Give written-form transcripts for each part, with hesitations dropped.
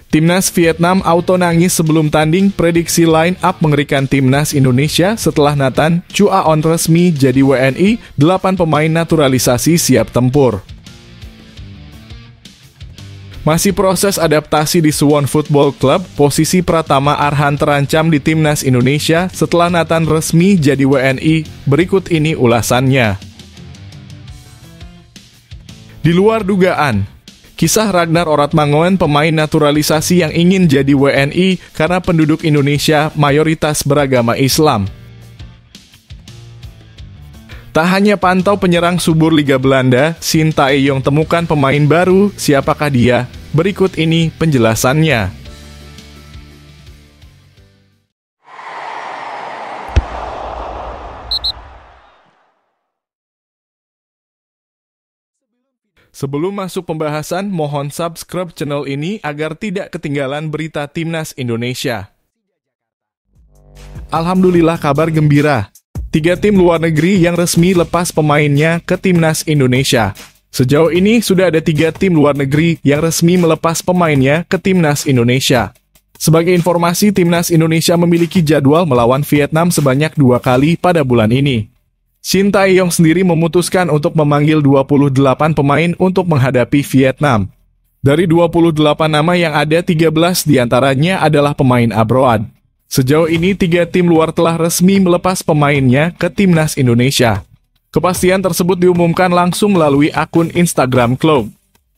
Timnas Vietnam auto nangis sebelum tanding, prediksi line up mengerikan Timnas Indonesia setelah Nathan Chu Aon resmi jadi WNI, 8 pemain naturalisasi siap tempur. Masih proses adaptasi di Suwon Football Club, posisi Pratama Arhan terancam di Timnas Indonesia setelah Nathan resmi jadi WNI, berikut ini ulasannya. Di luar dugaan, kisah Ragnar Oratmangoen, pemain naturalisasi yang ingin jadi WNI karena penduduk Indonesia mayoritas beragama Islam. Tak hanya pantau penyerang subur Liga Belanda, Shin Tae-yong temukan pemain baru, siapakah dia? Berikut ini penjelasannya. Sebelum masuk pembahasan, mohon subscribe channel ini agar tidak ketinggalan berita Timnas Indonesia. Alhamdulillah, kabar gembira. 3 tim luar negeri yang resmi lepas pemainnya ke Timnas Indonesia. Sejauh ini sudah ada 3 tim luar negeri yang resmi melepas pemainnya ke Timnas Indonesia. Sebagai informasi, Timnas Indonesia memiliki jadwal melawan Vietnam sebanyak 2 kali pada bulan ini. Shin Tae-yong sendiri memutuskan untuk memanggil 28 pemain untuk menghadapi Vietnam. Dari 28 nama yang ada, 13 diantaranya adalah pemain abroad. Sejauh ini 3 tim luar telah resmi melepas pemainnya ke Timnas Indonesia. Kepastian tersebut diumumkan langsung melalui akun Instagram klub.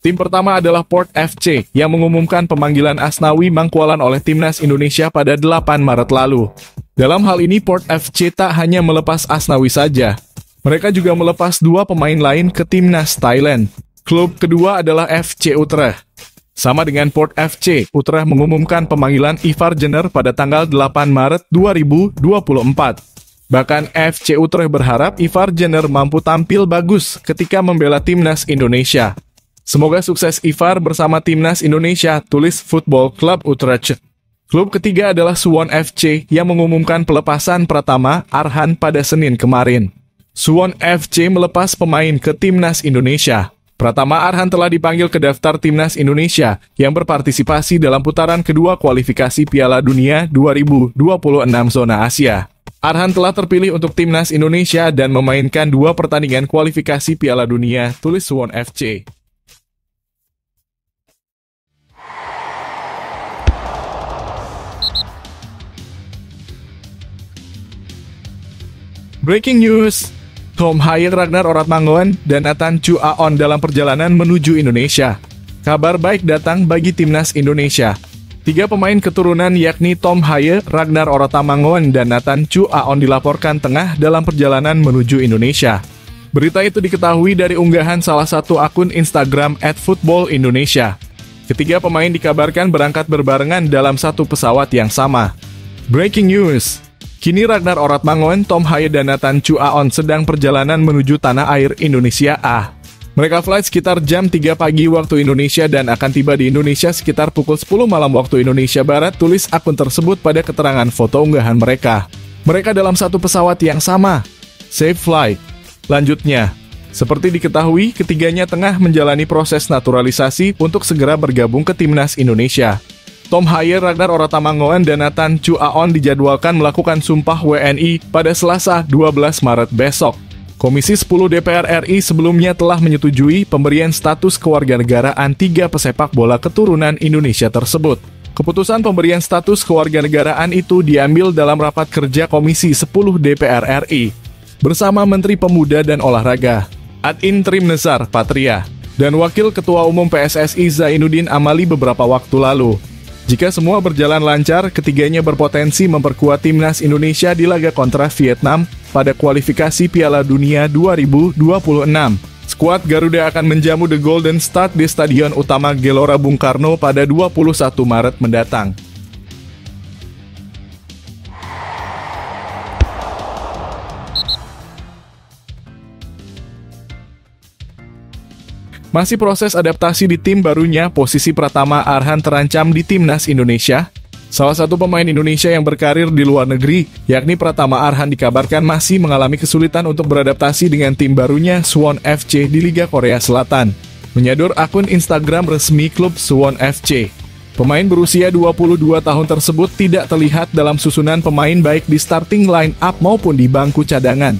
Tim pertama adalah Port FC yang mengumumkan pemanggilan Asnawi Mangkualam oleh Timnas Indonesia pada 8 Maret lalu. Dalam hal ini, Port FC tak hanya melepas Asnawi saja. Mereka juga melepas 2 pemain lain ke Timnas Thailand. Klub kedua adalah FC Utrecht. Sama dengan Port FC, Utrecht mengumumkan pemanggilan Ivar Jenner pada tanggal 8 Maret 2024. Bahkan FC Utrecht berharap Ivar Jenner mampu tampil bagus ketika membela Timnas Indonesia. Semoga sukses Ivar bersama Timnas Indonesia, tulis Football Club Utrecht. Klub ketiga adalah Suwon FC yang mengumumkan pelepasan Pratama Arhan pada Senin kemarin. Suwon FC melepas pemain ke Timnas Indonesia. Pratama Arhan telah dipanggil ke daftar Timnas Indonesia yang berpartisipasi dalam putaran kedua kualifikasi Piala Dunia 2026 zona Asia. Arhan telah terpilih untuk Timnas Indonesia dan memainkan 2 pertandingan kualifikasi Piala Dunia, tulis Suwon FC. Breaking news, Tom Hye, Ragnar Oratmangoen, dan Nathan Chu Aon dalam perjalanan menuju Indonesia. Kabar baik datang bagi Timnas Indonesia. 3 pemain keturunan yakni Tom Hye, Ragnar Oratmangoen, dan Nathan Chu Aon dilaporkan tengah dalam perjalanan menuju Indonesia. Berita itu diketahui dari unggahan salah satu akun Instagram @footballindonesia. Ketiga pemain dikabarkan berangkat berbarengan dalam satu pesawat yang sama. Breaking news, kini Ragnar Oratmangoen, Tom Hye, dan Nathan Chu Aon sedang perjalanan menuju tanah air Indonesia. Mereka flight sekitar jam 3 pagi waktu Indonesia dan akan tiba di Indonesia sekitar pukul 10 malam waktu Indonesia Barat, tulis akun tersebut pada keterangan foto unggahan mereka. Mereka dalam satu pesawat yang sama. Safe flight. Lanjutnya, seperti diketahui, ketiganya tengah menjalani proses naturalisasi untuk segera bergabung ke Timnas Indonesia. Tom Hye, Ragnar Oratmangoen, dan Nathan Chu Aon dijadwalkan melakukan sumpah WNI pada Selasa 12 Maret besok. Komisi 10 DPR RI sebelumnya telah menyetujui pemberian status kewarganegaraan 3 pesepak bola keturunan Indonesia tersebut. Keputusan pemberian status kewarganegaraan itu diambil dalam rapat kerja Komisi 10 DPR RI bersama Menteri Pemuda dan Olahraga, Ad Interim Nezar Patria, dan Wakil Ketua Umum PSSI Zainuddin Amali beberapa waktu lalu. Jika semua berjalan lancar, ketiganya berpotensi memperkuat Timnas Indonesia di laga kontra Vietnam pada kualifikasi Piala Dunia 2026. Skuad Garuda akan menjamu The Golden Start di Stadion Utama Gelora Bung Karno pada 21 Maret mendatang. Masih proses adaptasi di tim barunya, posisi Pratama Arhan terancam di Timnas Indonesia. Salah satu pemain Indonesia yang berkarir di luar negeri, yakni Pratama Arhan, dikabarkan masih mengalami kesulitan untuk beradaptasi dengan tim barunya Suwon FC di Liga Korea Selatan. Menyadur akun Instagram resmi klub Suwon FC. Pemain berusia 22 tahun tersebut tidak terlihat dalam susunan pemain baik di starting line up maupun di bangku cadangan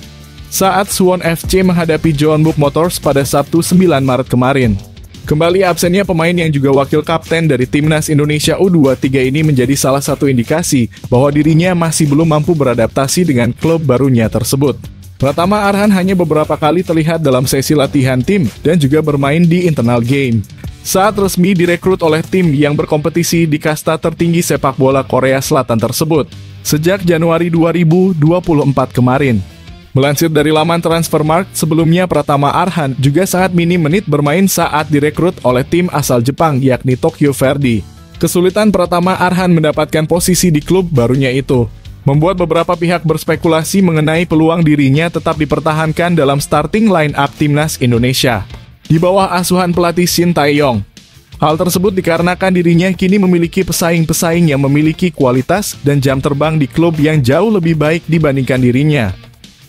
saat Suwon FC menghadapi Jeonbuk Motors pada Sabtu 9 Maret kemarin. Kembali absennya pemain yang juga wakil kapten dari Timnas Indonesia U23 ini menjadi salah satu indikasi bahwa dirinya masih belum mampu beradaptasi dengan klub barunya tersebut. Pratama Arhan hanya beberapa kali terlihat dalam sesi latihan tim dan juga bermain di internal game saat resmi direkrut oleh tim yang berkompetisi di kasta tertinggi sepak bola Korea Selatan tersebut sejak Januari 2024 kemarin. Melansir dari laman Transfermarkt, sebelumnya Pratama Arhan juga sangat minim menit bermain saat direkrut oleh tim asal Jepang yakni Tokyo Verdy. Kesulitan Pratama Arhan mendapatkan posisi di klub barunya itu membuat beberapa pihak berspekulasi mengenai peluang dirinya tetap dipertahankan dalam starting line up Timnas Indonesia di bawah asuhan pelatih Shin Tae-yong. Hal tersebut dikarenakan dirinya kini memiliki pesaing-pesaing yang memiliki kualitas dan jam terbang di klub yang jauh lebih baik dibandingkan dirinya.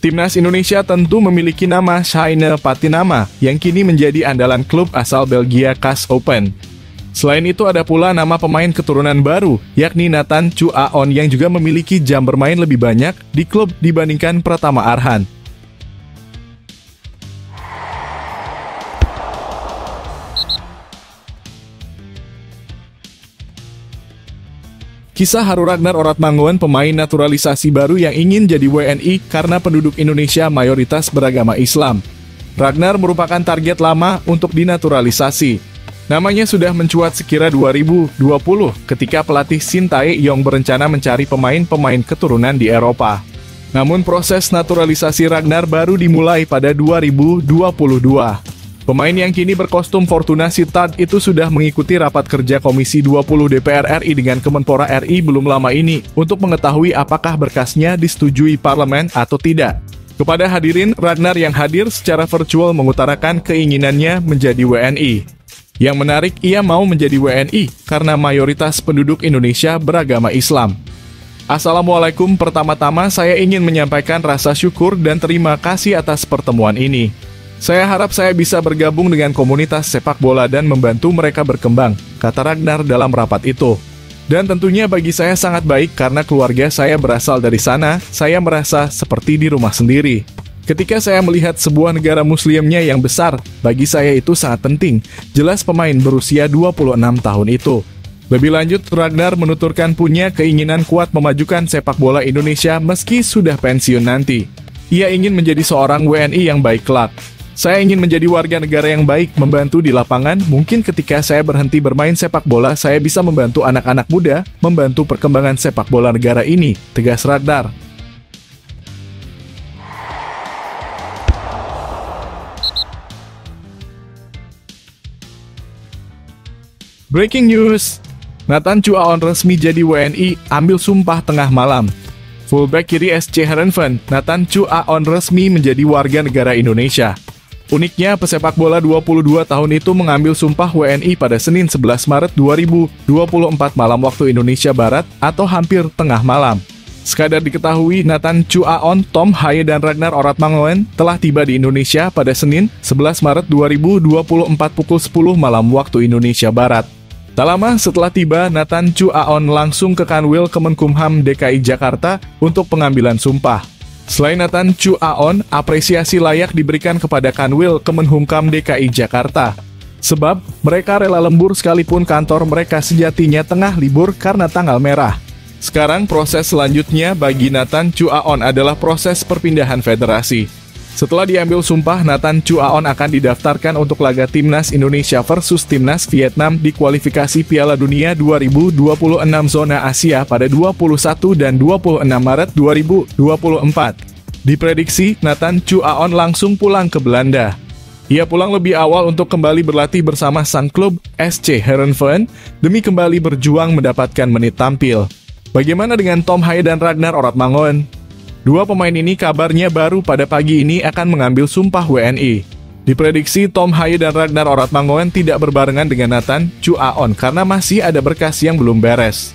Timnas Indonesia tentu memiliki nama Shaine Patinama yang kini menjadi andalan klub asal Belgia KAS Open. Selain itu ada pula nama pemain keturunan baru, yakni Nathan Chu Aon yang juga memiliki jam bermain lebih banyak di klub dibandingkan Pratama Arhan. Kisah haru Ragnar Oratmangun, pemain naturalisasi baru yang ingin jadi WNI karena penduduk Indonesia mayoritas beragama Islam. Ragnar merupakan target lama untuk dinaturalisasi. Namanya sudah mencuat sekira 2020 ketika pelatih Shin Tae-yong berencana mencari pemain-pemain keturunan di Eropa. Namun proses naturalisasi Ragnar baru dimulai pada 2022. Pemain yang kini berkostum Fortuna Sittard itu sudah mengikuti rapat kerja Komisi 20 DPR RI dengan Kemenpora RI belum lama ini untuk mengetahui apakah berkasnya disetujui parlemen atau tidak. Kepada hadirin, Ragnar yang hadir secara virtual mengutarakan keinginannya menjadi WNI. Yang menarik, ia mau menjadi WNI karena mayoritas penduduk Indonesia beragama Islam. Assalamualaikum, pertama-tama saya ingin menyampaikan rasa syukur dan terima kasih atas pertemuan ini. Saya harap saya bisa bergabung dengan komunitas sepak bola dan membantu mereka berkembang, kata Ragnar dalam rapat itu. Dan tentunya bagi saya sangat baik karena keluarga saya berasal dari sana, saya merasa seperti di rumah sendiri. Ketika saya melihat sebuah negara muslimnya yang besar, bagi saya itu sangat penting, jelas pemain berusia 26 tahun itu. Lebih lanjut, Ragnar menuturkan punya keinginan kuat memajukan sepak bola Indonesia meski sudah pensiun nanti. Ia ingin menjadi seorang WNI yang baik kelak. Saya ingin menjadi warga negara yang baik, membantu di lapangan. Mungkin ketika saya berhenti bermain sepak bola, saya bisa membantu anak-anak muda, membantu perkembangan sepak bola negara ini, tegas Ragnar. Breaking news, Nathan Chu Aon resmi jadi WNI, ambil sumpah tengah malam. Fullback kiri SC Heerenveen, Nathan Chu Aon resmi menjadi warga negara Indonesia. Uniknya, pesepak bola 22 tahun itu mengambil sumpah WNI pada Senin 11 Maret 2024 malam waktu Indonesia Barat atau hampir tengah malam. Sekadar diketahui, Nathan Chu Aon, Tom Haye dan Ragnar Oratmangun telah tiba di Indonesia pada Senin 11 Maret 2024 pukul 10 malam waktu Indonesia Barat. Tak lama setelah tiba, Nathan Chu Aon langsung ke Kanwil Kemenkumham DKI Jakarta untuk pengambilan sumpah. Selain Nathan Chu Aon, apresiasi layak diberikan kepada Kanwil Kemenkumham DKI Jakarta. Sebab, mereka rela lembur sekalipun kantor mereka sejatinya tengah libur karena tanggal merah. Sekarang proses selanjutnya bagi Nathan Chu Aon adalah proses perpindahan federasi. Setelah diambil sumpah, Nathan Chu Aon akan didaftarkan untuk laga Timnas Indonesia versus Timnas Vietnam di kualifikasi Piala Dunia 2026 zona Asia pada 21 dan 26 Maret 2024. Diprediksi, Nathan Chu Aon langsung pulang ke Belanda. Ia pulang lebih awal untuk kembali berlatih bersama sang klub SC Heerenveen demi kembali berjuang mendapatkan menit tampil. Bagaimana dengan Tom Haye dan Ragnar Oratmangun? Dua pemain ini kabarnya baru pada pagi ini akan mengambil sumpah WNI. Diprediksi Tom Haye dan Ragnar Oratmangun tidak berbarengan dengan Nathan Chu Aon karena masih ada berkas yang belum beres.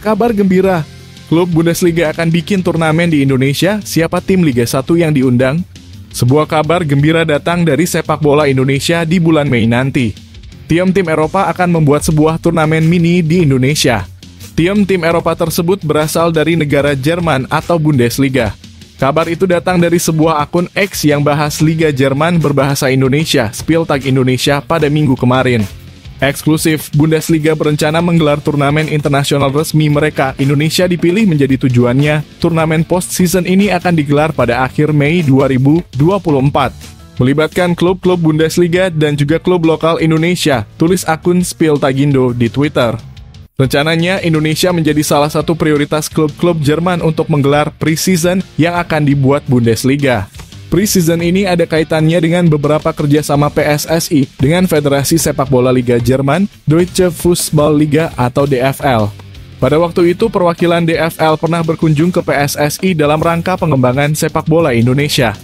Kabar gembira, Klub Bundesliga akan bikin turnamen di Indonesia, siapa tim Liga 1 yang diundang? Sebuah kabar gembira datang dari sepak bola Indonesia di bulan Mei nanti. Tim-tim Eropa akan membuat sebuah turnamen mini di Indonesia. Tim-tim Eropa tersebut berasal dari negara Jerman atau Bundesliga. Kabar itu datang dari sebuah akun X yang bahas Liga Jerman berbahasa Indonesia, Spieltag Indonesia, pada minggu kemarin. Eksklusif, Bundesliga berencana menggelar turnamen internasional resmi mereka. Indonesia dipilih menjadi tujuannya. Turnamen post-season ini akan digelar pada akhir Mei 2024. Melibatkan klub-klub Bundesliga dan juga klub lokal Indonesia, tulis akun Spieltagindo di Twitter. Rencananya, Indonesia menjadi salah satu prioritas klub-klub Jerman untuk menggelar pre-season yang akan dibuat Bundesliga. Pre-season ini ada kaitannya dengan beberapa kerjasama PSSI dengan Federasi Sepak Bola Liga Jerman, Deutsche Fußball-Liga atau DFL. Pada waktu itu, perwakilan DFL pernah berkunjung ke PSSI dalam rangka pengembangan sepak bola Indonesia.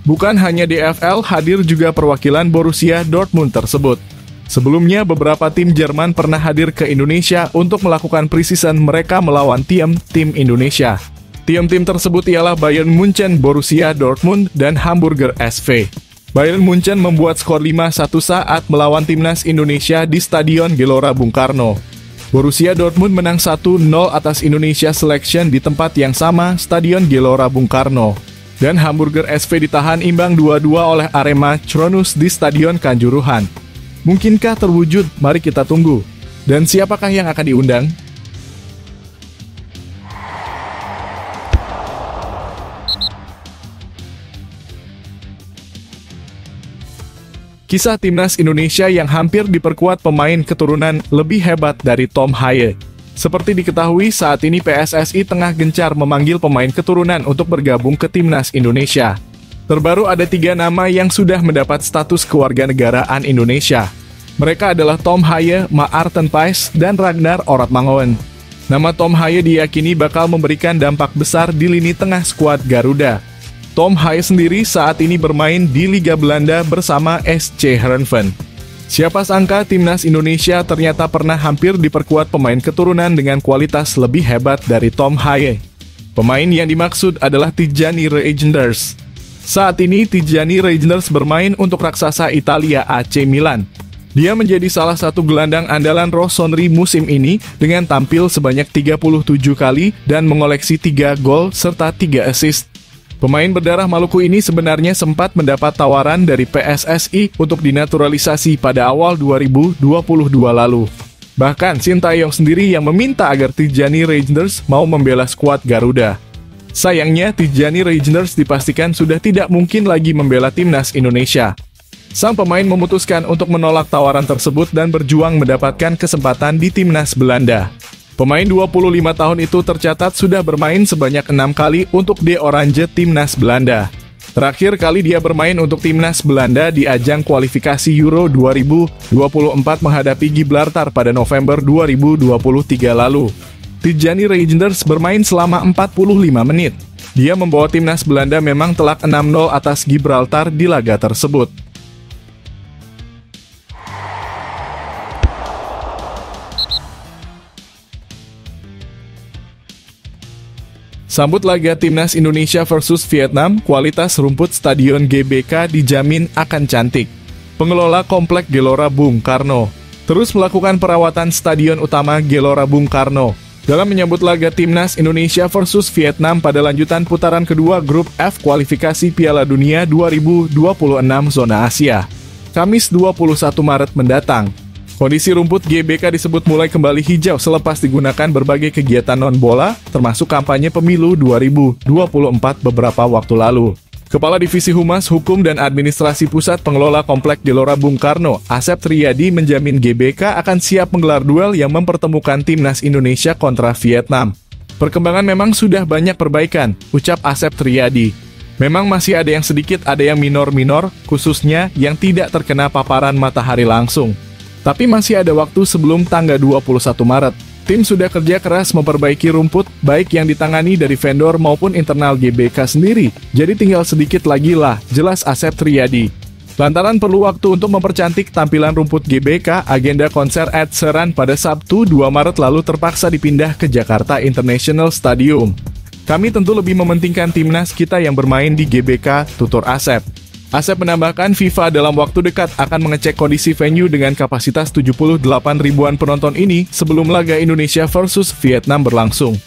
Bukan hanya DFL, hadir juga perwakilan Borussia Dortmund tersebut. Sebelumnya, beberapa tim Jerman pernah hadir ke Indonesia untuk melakukan pre-season mereka melawan tim Indonesia. Tim-tim tersebut ialah Bayern Munchen, Borussia Dortmund, dan Hamburger SV. Bayern Munchen membuat skor 5-1 saat melawan timnas Indonesia di Stadion Gelora Bung Karno. Borussia Dortmund menang 1-0 atas Indonesia Selection di tempat yang sama, Stadion Gelora Bung Karno. Dan Hamburger SV ditahan imbang 2-2 oleh Arema Tronus di Stadion Kanjuruhan. Mungkinkah terwujud? Mari kita tunggu. Dan siapakah yang akan diundang? Kisah timnas Indonesia yang hampir diperkuat pemain keturunan lebih hebat dari Tom Haye. Seperti diketahui, saat ini PSSI tengah gencar memanggil pemain keturunan untuk bergabung ke timnas Indonesia. Terbaru ada 3 nama yang sudah mendapat status kewarganegaraan Indonesia. Mereka adalah Tom Haye, Maarten Paes, dan Ragnar Oratmangoen. Nama Tom Haye diyakini bakal memberikan dampak besar di lini tengah skuad Garuda. Tom Haye sendiri saat ini bermain di Liga Belanda bersama SC Heerenveen. Siapa sangka timnas Indonesia ternyata pernah hampir diperkuat pemain keturunan dengan kualitas lebih hebat dari Tom Haye. Pemain yang dimaksud adalah Tijjani Reijnders. Saat ini Tijjani Reijnders bermain untuk raksasa Italia AC Milan. Dia menjadi salah satu gelandang andalan Rossoneri musim ini dengan tampil sebanyak 37 kali dan mengoleksi 3 gol serta 3 assist. Pemain berdarah Maluku ini sebenarnya sempat mendapat tawaran dari PSSI untuk dinaturalisasi pada awal 2022 lalu. Bahkan Sintayong sendiri yang meminta agar Tijjani Reijnders mau membela skuad Garuda. Sayangnya Tijjani Reijnders dipastikan sudah tidak mungkin lagi membela timnas Indonesia. Sang pemain memutuskan untuk menolak tawaran tersebut dan berjuang mendapatkan kesempatan di timnas Belanda. Pemain 25 tahun itu tercatat sudah bermain sebanyak 6 kali untuk De Oranje timnas Belanda. Terakhir kali dia bermain untuk timnas Belanda di ajang kualifikasi Euro 2024 menghadapi Gibraltar pada November 2023 lalu. Tijjani Reijnders bermain selama 45 menit. Dia membawa timnas Belanda memang telak 6-0 atas Gibraltar di laga tersebut. Sambut laga timnas Indonesia versus Vietnam, kualitas rumput Stadion GBK dijamin akan cantik. Pengelola Komplek Gelora Bung Karno terus melakukan perawatan stadion utama Gelora Bung Karno dalam menyambut laga timnas Indonesia versus Vietnam pada lanjutan putaran kedua grup F kualifikasi Piala Dunia 2026 zona Asia. Kamis 21 Maret mendatang. Kondisi rumput GBK disebut mulai kembali hijau selepas digunakan berbagai kegiatan non-bola, termasuk kampanye pemilu 2024 beberapa waktu lalu. Kepala Divisi Humas Hukum dan Administrasi Pusat Pengelola Komplek Gelora Bung Karno, Asep Triyadi menjamin GBK akan siap menggelar duel yang mempertemukan timnas Indonesia kontra Vietnam. Perkembangan memang sudah banyak perbaikan, ucap Asep Triyadi. Memang masih ada yang sedikit, ada yang minor-minor, khususnya yang tidak terkena paparan matahari langsung. Tapi masih ada waktu sebelum tanggal 21 Maret. Tim sudah kerja keras memperbaiki rumput, baik yang ditangani dari vendor maupun internal GBK sendiri. Jadi tinggal sedikit lagi lah, jelas Asep Triyadi. Lantaran perlu waktu untuk mempercantik tampilan rumput GBK, agenda konser Ed Sheeran pada Sabtu 2 Maret lalu terpaksa dipindah ke Jakarta International Stadium. Kami tentu lebih mementingkan timnas kita yang bermain di GBK, tutur Asep. Asep menambahkan FIFA dalam waktu dekat akan mengecek kondisi venue dengan kapasitas 78 ribuan penonton ini sebelum laga Indonesia versus Vietnam berlangsung.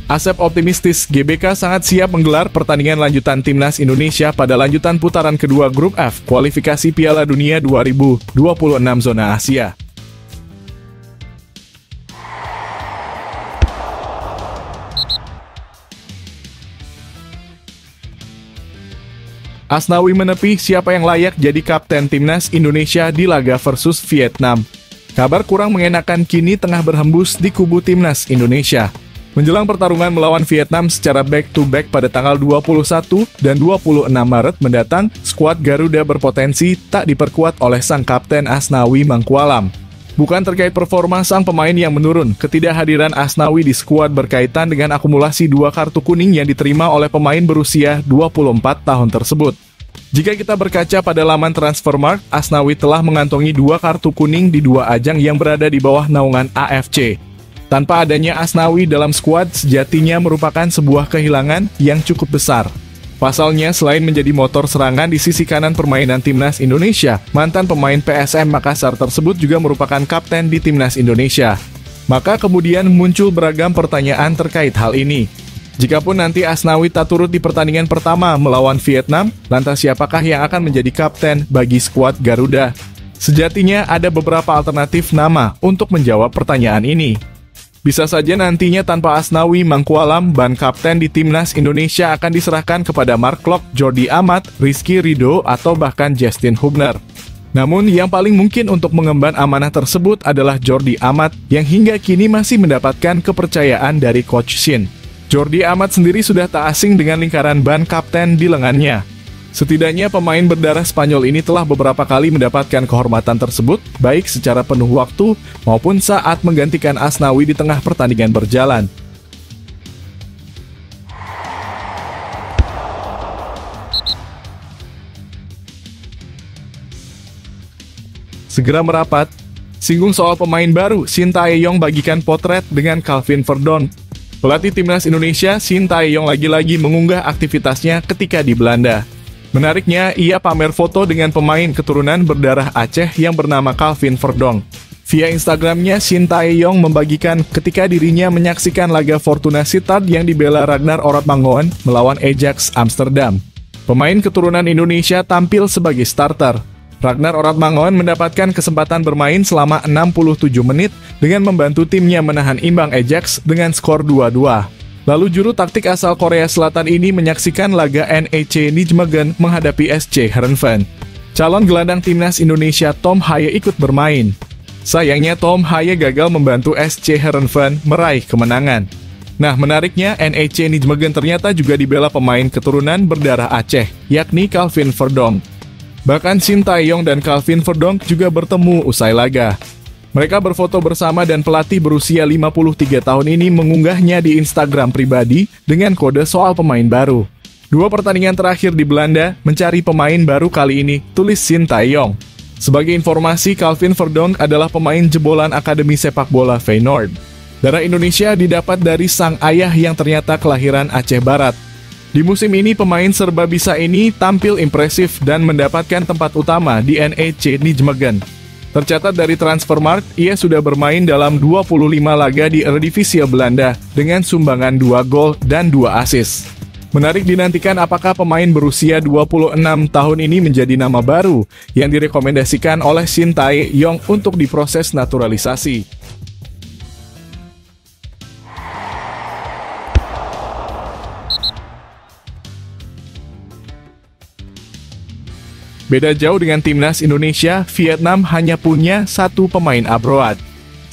Asep optimistis GBK sangat siap menggelar pertandingan lanjutan timnas Indonesia pada lanjutan putaran kedua Grup F kualifikasi Piala Dunia 2026 zona Asia. Asnawi menepi siapa yang layak jadi kapten timnas Indonesia di laga versus Vietnam. Kabar kurang mengenakan kini tengah berhembus di kubu timnas Indonesia. Menjelang pertarungan melawan Vietnam secara back-to-back pada tanggal 21 dan 26 Maret mendatang, skuad Garuda berpotensi tak diperkuat oleh sang kapten Asnawi Mangkualam. Bukan terkait performa sang pemain yang menurun, ketidakhadiran Asnawi di skuad berkaitan dengan akumulasi 2 kartu kuning yang diterima oleh pemain berusia 24 tahun tersebut. Jika kita berkaca pada laman Transfermarkt, Asnawi telah mengantongi 2 kartu kuning di 2 ajang yang berada di bawah naungan AFC. Tanpa adanya Asnawi dalam skuad sejatinya merupakan sebuah kehilangan yang cukup besar. Pasalnya, selain menjadi motor serangan di sisi kanan permainan timnas Indonesia, mantan pemain PSM Makassar tersebut juga merupakan kapten di timnas Indonesia. Maka kemudian muncul beragam pertanyaan terkait hal ini. Jikapun nanti Asnawi tak turut di pertandingan pertama melawan Vietnam, lantas siapakah yang akan menjadi kapten bagi skuad Garuda? Sejatinya ada beberapa alternatif nama untuk menjawab pertanyaan ini. Bisa saja nantinya tanpa Asnawi Mangkualam, ban kapten di timnas Indonesia akan diserahkan kepada Mark Klok, Jordi Amat, Rizky Ridho, atau bahkan Justin Hubner. Namun yang paling mungkin untuk mengemban amanah tersebut adalah Jordi Amat yang hingga kini masih mendapatkan kepercayaan dari Coach Shin. Jordi Amat sendiri sudah tak asing dengan lingkaran ban kapten di lengannya. Setidaknya pemain berdarah Spanyol ini telah beberapa kali mendapatkan kehormatan tersebut, baik secara penuh waktu maupun saat menggantikan Asnawi di tengah pertandingan berjalan. Segera merapat, singgung soal pemain baru, Shin Tae-yong bagikan potret dengan Calvin Verdonk. Pelatih timnas Indonesia, Shin Tae-yong lagi-lagi mengunggah aktivitasnya ketika di Belanda. Menariknya, ia pamer foto dengan pemain keturunan berdarah Aceh yang bernama Calvin Verdonk. Via Instagramnya, Shin Tae-yong membagikan ketika dirinya menyaksikan laga Fortuna Sittard yang dibela Ragnar Oratmangoen melawan Ajax Amsterdam. Pemain keturunan Indonesia tampil sebagai starter. Ragnar Oratmangoen mendapatkan kesempatan bermain selama 67 menit dengan membantu timnya menahan imbang Ajax dengan skor 2-2. Lalu juru taktik asal Korea Selatan ini menyaksikan laga NEC Nijmegen menghadapi SC Heerenveen. Calon gelandang timnas Indonesia Tom Haye ikut bermain. Sayangnya Tom Haye gagal membantu SC Heerenveen meraih kemenangan. Nah, menariknya NEC Nijmegen ternyata juga dibela pemain keturunan berdarah Aceh, yakni Calvin Verdonk. Bahkan Shin Tae-yong dan Calvin Verdonk juga bertemu usai laga. Mereka berfoto bersama dan pelatih berusia 53 tahun ini mengunggahnya di Instagram pribadi dengan kode soal pemain baru. 2 pertandingan terakhir di Belanda mencari pemain baru kali ini, tulis Shin Tae-yong. Sebagai informasi, Calvin Verdonk adalah pemain jebolan Akademi Sepak Bola Feyenoord. Darah Indonesia didapat dari sang ayah yang ternyata kelahiran Aceh Barat. Di musim ini, pemain serba bisa ini tampil impresif dan mendapatkan tempat utama di NEC Nijmegen. Tercatat dari Transfermarkt, ia sudah bermain dalam 25 laga di Eredivisie Belanda dengan sumbangan 2 gol dan 2 assist. Menarik dinantikan apakah pemain berusia 26 tahun ini menjadi nama baru yang direkomendasikan oleh Shin Tae-yong untuk diproses naturalisasi. Beda jauh dengan timnas Indonesia, Vietnam hanya punya 1 pemain abroad.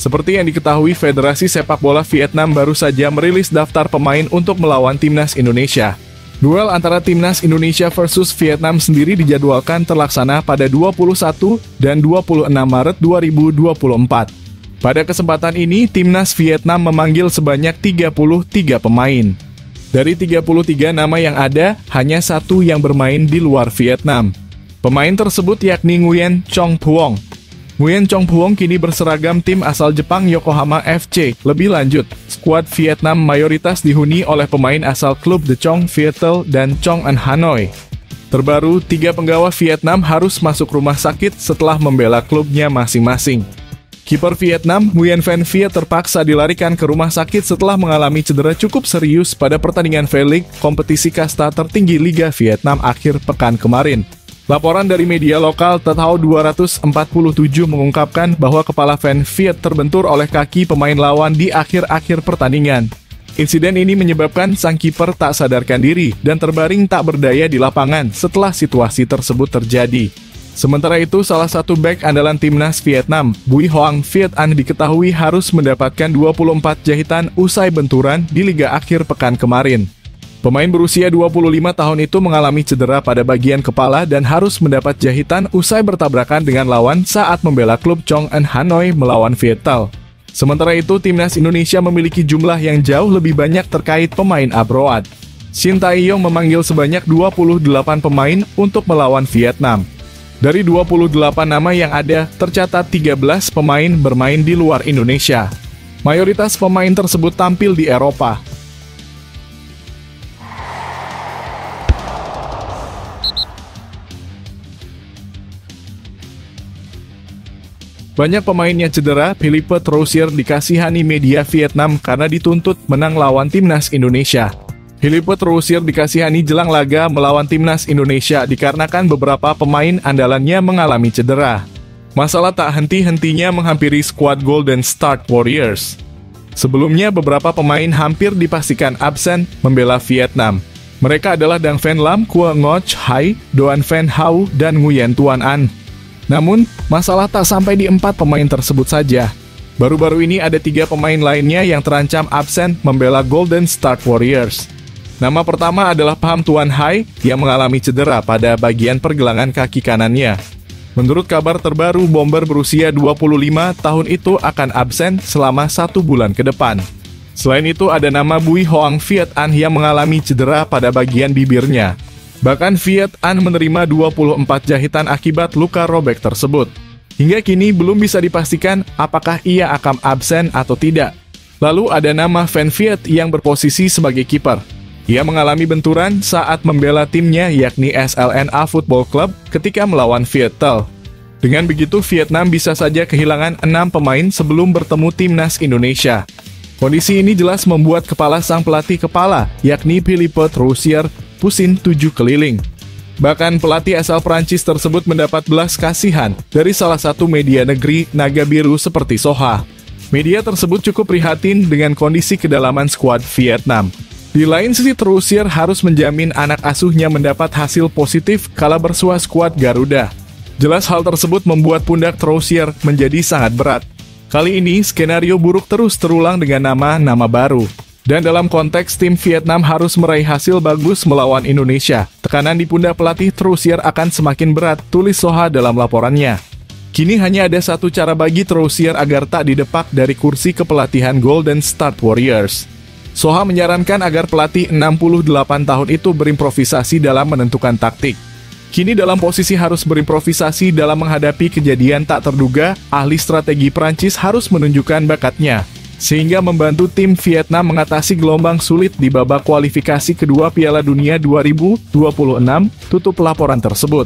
Seperti yang diketahui, Federasi Sepak Bola Vietnam baru saja merilis daftar pemain untuk melawan timnas Indonesia. Duel antara timnas Indonesia versus Vietnam sendiri dijadwalkan terlaksana pada 21 dan 26 Maret 2024. Pada kesempatan ini, timnas Vietnam memanggil sebanyak 33 pemain. Dari 33 nama yang ada, hanya 1 yang bermain di luar Vietnam. Pemain tersebut yakni Nguyen Chong Phuong. Nguyen Chong Phuong kini berseragam tim asal Jepang Yokohama FC. Lebih lanjut, skuad Vietnam mayoritas dihuni oleh pemain asal klub The Chong Viettel dan Chong An Hanoi. Terbaru, 3 penggawa Vietnam harus masuk rumah sakit setelah membela klubnya masing-masing. Kiper Vietnam, Nguyen Van Viet terpaksa dilarikan ke rumah sakit setelah mengalami cedera cukup serius pada pertandingan V-League, kompetisi kasta tertinggi Liga Vietnam akhir pekan kemarin. Laporan dari media lokal Tetao 247 mengungkapkan bahwa kepala Van Viet terbentur oleh kaki pemain lawan di akhir-akhir pertandingan. Insiden ini menyebabkan sang kiper tak sadarkan diri dan terbaring tak berdaya di lapangan setelah situasi tersebut terjadi. Sementara itu, salah satu bek andalan timnas Vietnam, Bui Hoang Viet An diketahui harus mendapatkan 24 jahitan usai benturan di liga akhir pekan kemarin. Pemain berusia 25 tahun itu mengalami cedera pada bagian kepala dan harus mendapat jahitan usai bertabrakan dengan lawan saat membela klub Chong An Hanoi melawan Viettel. Sementara itu, timnas Indonesia memiliki jumlah yang jauh lebih banyak terkait pemain abroad. Shin Tae-yong memanggil sebanyak 28 pemain untuk melawan Vietnam. Dari 28 nama yang ada, tercatat 13 pemain bermain di luar Indonesia. Mayoritas pemain tersebut tampil di Eropa. Banyak pemain yang cedera, Philippe Troussier dikasihani media Vietnam karena dituntut menang lawan timnas Indonesia. Philippe Troussier dikasihani jelang laga melawan timnas Indonesia dikarenakan beberapa pemain andalannya mengalami cedera. Masalah tak henti-hentinya menghampiri skuad Golden Star Warriors. Sebelumnya beberapa pemain hampir dipastikan absen membela Vietnam. Mereka adalah Dang Van Lam, Kua Ngoc Hai, Doan Van Hau, dan Nguyen Tuan An. Namun, masalah tak sampai di 4 pemain tersebut saja. Baru-baru ini ada 3 pemain lainnya yang terancam absen membela Golden Star Warriors. Nama pertama adalah Pham Tuan Hai yang mengalami cedera pada bagian pergelangan kaki kanannya. Menurut kabar terbaru, bomber berusia 25 tahun itu akan absen selama 1 bulan ke depan. Selain itu, ada nama Bui Hoang Viet An yang mengalami cedera pada bagian bibirnya. Bahkan Viet An menerima 24 jahitan akibat luka robek tersebut. Hingga kini belum bisa dipastikan apakah ia akan absen atau tidak. Lalu ada nama Van Viet yang berposisi sebagai kiper. Ia mengalami benturan saat membela timnya yakni SLNA Football Club ketika melawan Viettel. Dengan begitu Vietnam bisa saja kehilangan 6 pemain sebelum bertemu timnas Indonesia. Kondisi ini jelas membuat kepala sang pelatih yakni Philippe Troussier pusing 7 keliling. Bahkan pelatih asal Prancis tersebut mendapat belas kasihan dari salah satu media negeri Naga Biru seperti Soha. Media tersebut cukup prihatin dengan kondisi kedalaman skuad Vietnam. Di lain sisi, Troussier harus menjamin anak asuhnya mendapat hasil positif kala bersua skuad Garuda. Jelas hal tersebut membuat pundak Troussier menjadi sangat berat. Kali ini, skenario buruk terus terulang dengan nama-nama baru. Dan dalam konteks tim Vietnam harus meraih hasil bagus melawan Indonesia, tekanan di pundak pelatih Troussier akan semakin berat, tulis Soha dalam laporannya. Kini hanya ada satu cara bagi Troussier agar tak didepak dari kursi kepelatihan Golden Star Warriors. Soha menyarankan agar pelatih 68 tahun itu berimprovisasi dalam menentukan taktik. Kini dalam posisi harus berimprovisasi dalam menghadapi kejadian tak terduga, ahli strategi Prancis harus menunjukkan bakatnya, sehingga membantu tim Vietnam mengatasi gelombang sulit di babak kualifikasi kedua Piala Dunia 2026, tutup laporan tersebut.